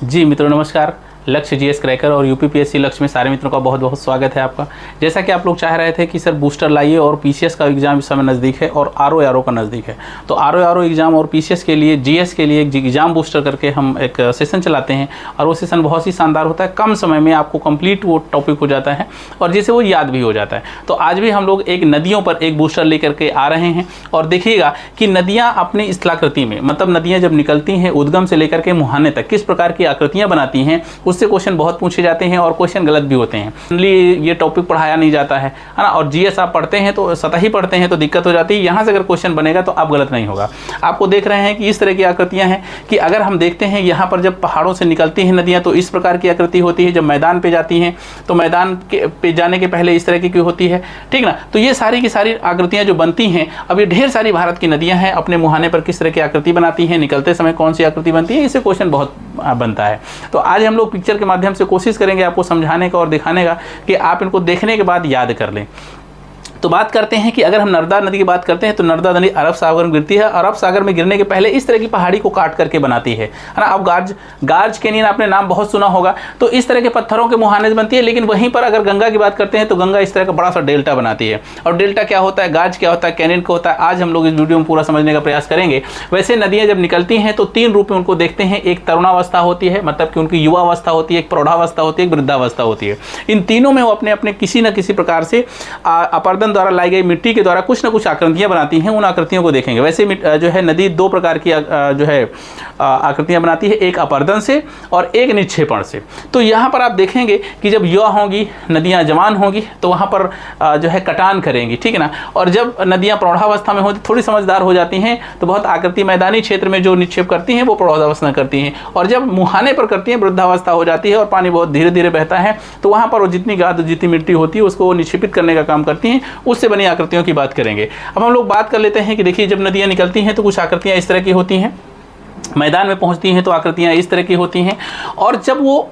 जी मित्रों नमस्कार। लक्ष्य जीएस क्रैकर और यूपीपीएससी लक्ष्य में सारे मित्रों का बहुत बहुत स्वागत है आपका। जैसा कि आप लोग चाह रहे थे कि सर बूस्टर लाइए और पीसीएस का एग्जाम इस समय नज़दीक है और आरओ का नज़दीक है, तो आरओ एग्जाम और पीसीएस के लिए जीएस के लिए एक एग्जाम बूस्टर करके हम एक सेशन चलाते हैं और वो सेशन बहुत ही शानदार होता है। कम समय में आपको कंप्लीट वो टॉपिक हो जाता है और जिसे वो याद भी हो जाता है। तो आज भी हम लोग एक नदियों पर एक बूस्टर लेकर के आ रहे हैं और देखिएगा कि नदियाँ अपनी स्थलाकृति में, मतलब नदियाँ जब निकलती हैं उद्गम से लेकर के मुहाने तक किस प्रकार की आकृतियाँ बनाती हैं, उससे क्वेश्चन बहुत पूछे जाते हैं और क्वेश्चन गलत भी होते हैं। इसलिए ये टॉपिक पढ़ाया नहीं जाता है ना। और जीएस आप पढ़ते हैं तो सतही पढ़ते हैं तो दिक्कत हो जाती है। यहाँ से अगर क्वेश्चन बनेगा तो आप गलत नहीं होगा। आपको देख रहे हैं कि इस तरह की आकृतियाँ हैं कि अगर हम देखते हैं यहाँ पर जब पहाड़ों से निकलती हैं नदियाँ तो इस प्रकार की आकृति होती है। जब मैदान पे जाती हैं तो मैदान पे जाने के पहले इस तरह की होती है, ठीक ना। तो ये सारी की सारी आकृतियाँ जो बनती हैं, अब ये ढेर सारी भारत की नदियाँ हैं, अपने मुहाने पर किस तरह की आकृति बनाती हैं, निकलते समय कौन सी आकृति बनती है, इससे क्वेश्चन बहुत बनता है। तो आज हम लोग पिक्चर के माध्यम से कोशिश करेंगे आपको समझाने का और दिखाने का कि आप इनको देखने के बाद याद कर लें। तो बात करते हैं कि अगर हम नर्मदा नदी की बात करते हैं तो नर्मदा नदी अरब सागर में गिरती है। अरब सागर में गिरने के पहले इस तरह की पहाड़ी को काट करके बनाती है ना। अब गार्ज कैनियन आपने नाम बहुत सुना होगा। तो इस तरह के पत्थरों के मुहाने से बनती है। लेकिन वहीं पर अगर गंगा की बात करते हैं तो गंगा इस तरह का बड़ा सा डेल्टा बनाती है। और डेल्टा क्या होता है, गार्ज क्या होता है, कैनियन क्या होता है, आज हम लोग इस वीडियो में पूरा समझने का प्रयास करेंगे। वैसे नदियाँ जब निकलती हैं तो तीन रूप में उनको देखते हैं। एक तरुणावस्था होती है, मतलब कि उनकी युवावस्था होती है, एक प्रौढ़ावस्था होती है, एक वृद्धावस्था होती है। इन तीनों में वो अपने अपने किसी न किसी प्रकार से अपर्दन द्वारा लाई गई मिट्टी के द्वारा कुछ ना कुछ आकृतियां बनाती हैं। उन आकृतियों को देखेंगे। वैसे जो है नदी दो प्रकार की जो है आकृतियां बनाती है, एक अपर्दन से और एक निक्षेपण से। तो यहाँ पर आप देखेंगे कि जब युवा होंगी, नदियाँ जवान होंगी तो वहाँ पर जो है कटान करेंगी, ठीक है ना। और जब नदियाँ प्रौढ़ावस्था में होती, थोड़ी समझदार हो जाती हैं तो बहुत आकृति मैदानी क्षेत्र में जो निक्षेप करती हैं वो प्रौढ़ावस्था करती हैं। और जब मुहाने पर करती हैं वृद्धावस्था हो जाती है और पानी बहुत धीरे धीरे बहता है तो वहाँ पर वो जितनी गाद जितनी मिट्टी होती है उसको निक्षेपित करने का काम करती हैं। उससे बनी आकृतियों की बात करेंगे। अब हम लोग बात कर लेते हैं कि देखिए जब नदियाँ निकलती हैं तो कुछ आकृतियाँ इस तरह की होती हैं, मैदान में पहुंचती हैं तो आकृतियाँ इस तरह की होती हैं, और जब वो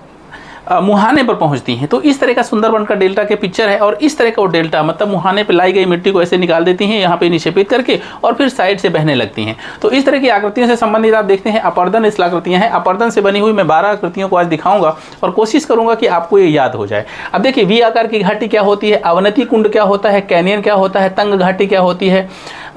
मुहाने पर पहुंचती हैं तो इस तरह का सुंदरबन का डेल्टा के पिक्चर है। और इस तरह का वो डेल्टा मतलब मुहाने पे लाई गई मिट्टी को ऐसे निकाल देती हैं यहाँ पे निक्षेपित करके और फिर साइड से बहने लगती हैं। तो इस तरह की आकृतियों से संबंधित आप देखते हैं अपर्दन स्थलाकृतियाँ हैं। अपर्दन से बनी हुई मैं 12 आकृतियों को आज दिखाऊंगा और कोशिश करूंगा कि आपको ये याद हो जाए। अब देखिए वी आकार की घाटी क्या होती है, अवनति कुंड क्या होता है, कैनियन क्या होता है, तंग घाटी क्या होती है,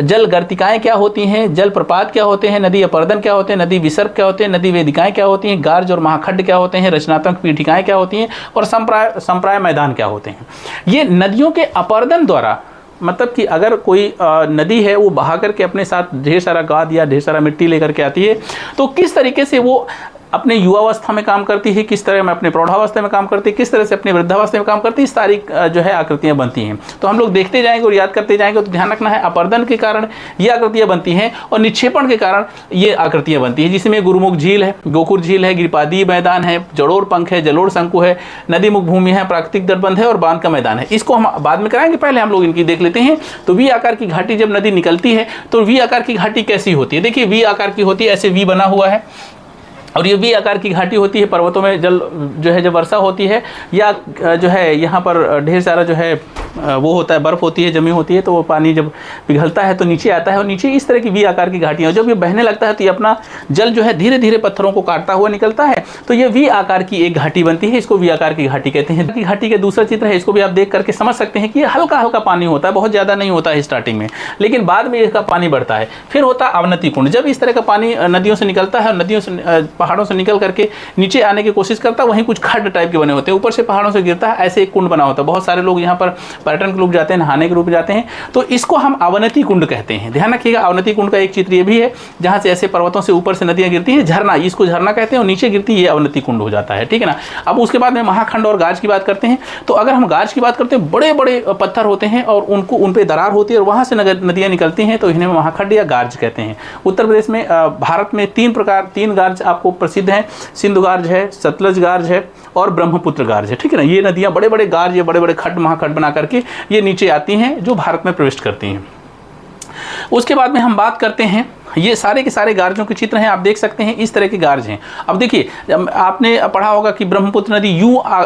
जल गर्तिकाएँ क्या होती हैं, जल प्रपात क्या होते हैं, नदी अपर्दन क्या होते हैं, नदी विसर्प क्या होते हैं, नदी वेदिकाएँ क्या होती हैं, गार्ज और महाखड्ड क्या होते हैं, रचनात्मक पीठिकाएँ क्या होती हैं और संप्राय मैदान क्या होते हैं। ये नदियों के अपर्दन द्वारा, मतलब कि अगर कोई नदी है वो बहा करके अपने साथ ढेर सारा गाद या ढेर सारा मिट्टी लेकर के आती है तो किस तरीके से वो अपने युवावस्था में काम करती है, किस तरह में अपने प्रौढ़ावस्था में काम करती है, किस तरह से अपने वृद्धावस्था में काम करती है, इस सारी जो है आकृतियां बनती हैं। तो हम लोग देखते जाएंगे और याद करते जाएंगे। तो ध्यान रखना है अपर्दन के कारण ये आकृतियां बनती हैं और निक्षेपण के कारण ये आकृतियां बनती हैं, जिसमें गुरुमुख झील है, गोकुर झील है, गिरिपादी मैदान है, जड़ोड़ पंख है, जलोड़ शंकु है, नदी मुख भूमि है, प्राकृतिक तटबंध है और बांध का मैदान है। इसको हम बाद में कराएंगे, पहले हम लोग इनकी देख लेते हैं। तो वी आकार की घाटी जब नदी निकलती है तो वी आकार की घाटी कैसी होती है, देखिए वी आकार की होती है, ऐसे वी बना हुआ है और ये वी आकार की घाटी होती है। पर्वतों में जल जो है जब वर्षा होती है या जो है यहाँ पर ढेर सारा जो है वो होता है, बर्फ़ होती है, जमी होती है, तो वो पानी जब पिघलता है तो नीचे आता है और नीचे इस तरह की वी आकार की घाटियाँ, जब ये बहने लगता है तो ये अपना जल जो है धीरे धीरे पत्थरों को काटता हुआ निकलता है तो ये वी आकार की एक घाटी बनती है। इसको वी आकार की घाटी कहते हैं। घाटी के दूसरा चित्र है, इसको भी आप देख करके समझ सकते हैं कि ये हल्का हल्का पानी होता है, बहुत ज़्यादा नहीं होता है स्टार्टिंग में, लेकिन बाद में इसका पानी बढ़ता है। फिर होता है अवनति कुंड, जब इस तरह का पानी नदियों से निकलता है और नदियों से पहाड़ों से निकल करके नीचे आने की कोशिश करता है, वहीं कुछ खड्ड टाइप के बने होते हैं, ऊपर से पहाड़ों से गिरता है, ऐसे एक कुंड बना होता है। बहुत सारे लोग यहाँ पर पर्यटन के रूप जाते हैं, नहाने के रूप जाते हैं, तो इसको हम अवनति कुंड कहते हैं। ध्यान रखिएगा, अवनति कुंड का एक चित्र ये भी है जहाँ से ऐसे पर्वतों से ऊपर से नदियाँ गिरती हैं, झरना, इसको झरना कहते हैं, और नीचे गिरती है ये अवनति कुंड हो जाता है, ठीक है ना। अब उसके बाद में महाखंड और गाज की बात करते हैं। तो अगर हम गाज की बात करते हैं, बड़े बड़े पत्थर होते हैं और उनको उन पर दरार होती है और वहाँ से नदियाँ निकलती हैं, तो इन्हें महाखंड या गार्ज कहते हैं। उत्तर प्रदेश में भारत में तीन गार्ज आपको प्रसिद्ध हैं, सिंधु गार्ज है, सतलज गार्ज है और ब्रह्मपुत्र गार्ज है, ठीक है ना। ये नदियाँ बड़े बड़े गार्ज या बड़े बड़े खड्ड महाखड्ड बना करके ये नीचे आती हैं जो भारत में प्रवेश करती हैं। उसके बाद में हम बात करते हैं ये सारे के सारे गार्जों के चित्र हैं, आप देख सकते हैं इस तरह के गार्ज हैं। अब देखिए आपने पढ़ा होगा कि ब्रह्मपुत्र नदी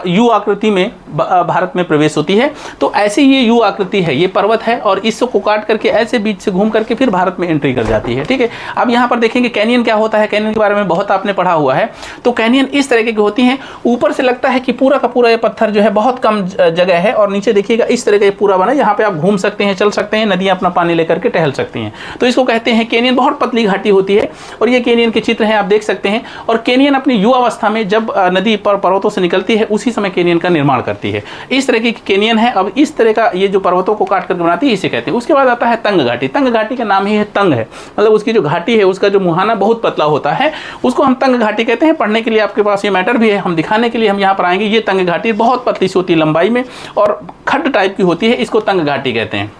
यू आकृति में भारत में प्रवेश होती है, तो ऐसे ये यू आकृति है, ये पर्वत है और इसको काट करके ऐसे बीच से घूम करके फिर भारत में एंट्री कर जाती है। ठीक है, अब यहाँ पर देखेंगे कैनियन क्या होता है, कैनियन के बारे में बहुत आपने पढ़ा हुआ है। तो कैनियन इस तरीके की होती हैं, ऊपर से लगता है कि पूरा का पूरा ये पत्थर जो है बहुत कम जगह है और नीचे देखिएगा इस तरह का पूरा बना, यहाँ पे आप घूम सकते हैं, चल सकते हैं, नदियाँ अपना पानी लेकर के टहल सकती हैं। तो इसको कहते हैं कैनियन। बहुत पतली घाटी होती है और ये कैनियन के चित्र हैं, आप देख सकते हैं। और कैनियन अपनी युवावस्था में जब नदी पर पर्वतों से निकलती है उसी समय कैनियन का निर्माण करती है। इस तरह की कैनियन है। अब इस तरह का ये जो पर्वतों को काट करके बनाती है इसे कहते हैं। उसके बाद आता है तंग घाटी। तंग घाटी का नाम ही है तंग है, मतलब उसकी जो घाटी है उसका जो मुहाना बहुत पतला होता है, उसको हम तंग घाटी कहते हैं। पढ़ने के लिए आपके पास ये मैटर भी है, हम दिखाने के लिए हम यहाँ पर आएंगे। ये तंग घाटी बहुत पतली सी होती है लंबाई में और खड्ड टाइप की होती है, इसको तंग घाटी कहते हैं।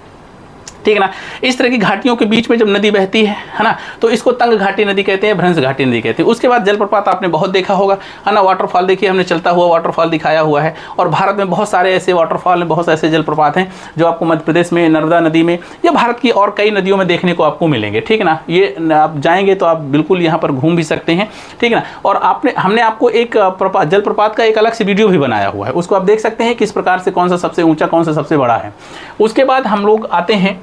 ठीक है ना, इस तरह की घाटियों के बीच में जब नदी बहती है ना, तो इसको तंग घाटी नदी कहते हैं, भ्रंश घाटी नदी कहते हैं। उसके बाद जलप्रपात आपने बहुत देखा होगा, है ना, वाटरफॉल देखिए, हमने चलता हुआ वाटरफॉल दिखाया हुआ है। और भारत में बहुत सारे ऐसे वाटरफॉल हैं, बहुत से ऐसे जलप्रपात हैं जो आपको मध्य प्रदेश में नर्मदा नदी में या भारत की और कई नदियों में देखने को आपको मिलेंगे। ठीक है ना, ये आप जाएंगे तो आप बिल्कुल यहाँ पर घूम भी सकते हैं। ठीक है ना, और हमने आपको एक जलप्रपात का एक अलग से वीडियो भी बनाया हुआ है, उसको आप देख सकते हैं किस प्रकार से कौन सा सबसे ऊँचा कौन सा सबसे बड़ा है। उसके बाद हम लोग आते हैं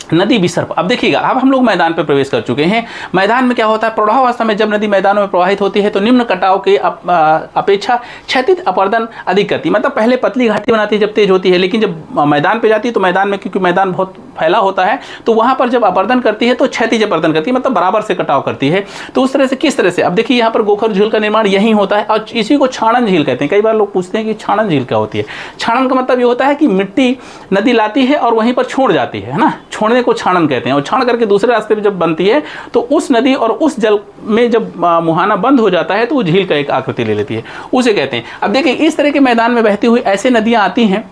नदी विसर्प। अब देखिएगा, अब हम लोग मैदान पर प्रवेश कर चुके हैं। मैदान में क्या होता है, प्रवाहावस्था में जब नदी मैदानों में प्रवाहित होती है तो निम्न कटाव के अपेक्षा क्षैतिज अपरदन अधिक करती है। मतलब पहले पतली घाटी बनाती है जब तेज होती है, लेकिन जब मैदान पे जाती है तो मैदान में, क्योंकि मैदान बहुत फैला होता है, तो वहाँ पर जब अपरदन करती है तो क्षैतिज अपरदन करती है, मतलब बराबर से कटाव करती है। तो उस तरह से किस तरह से, अब देखिए यहाँ पर गोखर झील का निर्माण यहीं होता है और इसी को छाणन झील कहते हैं। कई बार लोग पूछते हैं कि छाणन झील क्या होती है। छाणन का मतलब ये होता है कि मिट्टी नदी लाती है और वहीं पर छोड़ जाती है ना, छोड़ने को छाणन कहते हैं। और छाण करके दूसरे रास्ते पे जब बनती है तो उस नदी और उस जल में जब मुहाना बंद हो जाता है तो वो झील का एक आकृति ले लेती है, उसे कहते हैं। अब देखिए इस तरह के मैदान में बहती हुई ऐसे नदियां आती हैं,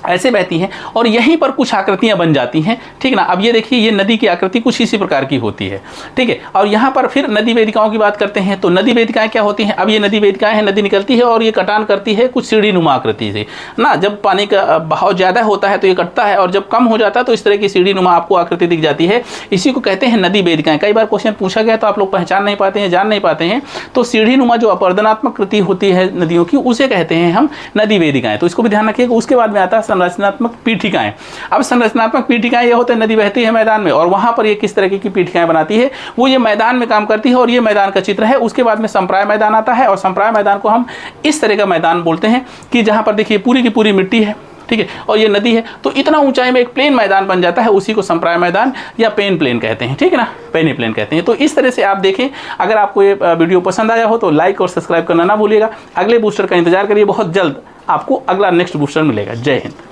ऐसे बहती हैं और यहीं पर कुछ आकृतियां बन जाती हैं। ठीक ना, अब ये देखिए ये नदी की आकृति कुछ इसी प्रकार की होती है। ठीक है, और यहाँ पर फिर नदी वेदिकाओं की बात करते हैं। तो नदी वेदिकाएं क्या होती हैं, अब ये नदी वेदिकाएं हैं, नदी निकलती है और ये कटान करती है कुछ सीढ़ी नुमा आकृति से ना। जब पानी का बहाव ज़्यादा होता है तो ये कटता है और जब कम हो जाता है तो इस तरह की सीढ़ी नुमा आपको आकृति दिख जाती है। इसी को कहते हैं नदी वेदिकाएं। कई बार क्वेश्चन पूछा गया तो आप लोग पहचान नहीं पाते हैं, जान नहीं पाते हैं। तो सीढ़ी नुमा जो अपर्दनात्मक कृति होती है नदियों की, उसे कहते हैं हम नदी वेदिकाएं। तो इसको भी ध्यान रखिएगा। उसके बाद में आता है संरचनात्मक पीठिकाएं। अब संरचनात्मक पीठिकाएं ये होते हैं, नदी बहती है मैदान में और वहां पर ये किस तरह की पीठिकाएं बनाती है, वो ये मैदान में काम करती है और ये मैदान का चित्र है। उसके बाद में संप्राय मैदान आता है और संप्राय मैदान को हम इस तरह का मैदान बोलते हैं कि जहां पर देखिए पूरी की पूरी मिट्टी है, ठीक है, और ये नदी है, तो इतना ऊंचाई में एक प्लेन मैदान बन जाता है, उसी को संप्राय मैदान या पेन प्लेन कहते हैं। ठीक है ना, पेनी प्लेन कहते हैं। तो इस तरह से आप देखें। अगर आपको ये वीडियो पसंद आया हो तो लाइक और सब्सक्राइब करना ना भूलिएगा। अगले बूस्टर का इंतजार करिए, बहुत जल्द आपको अगला नेक्स्ट बूस्टर मिलेगा। जय हिंद।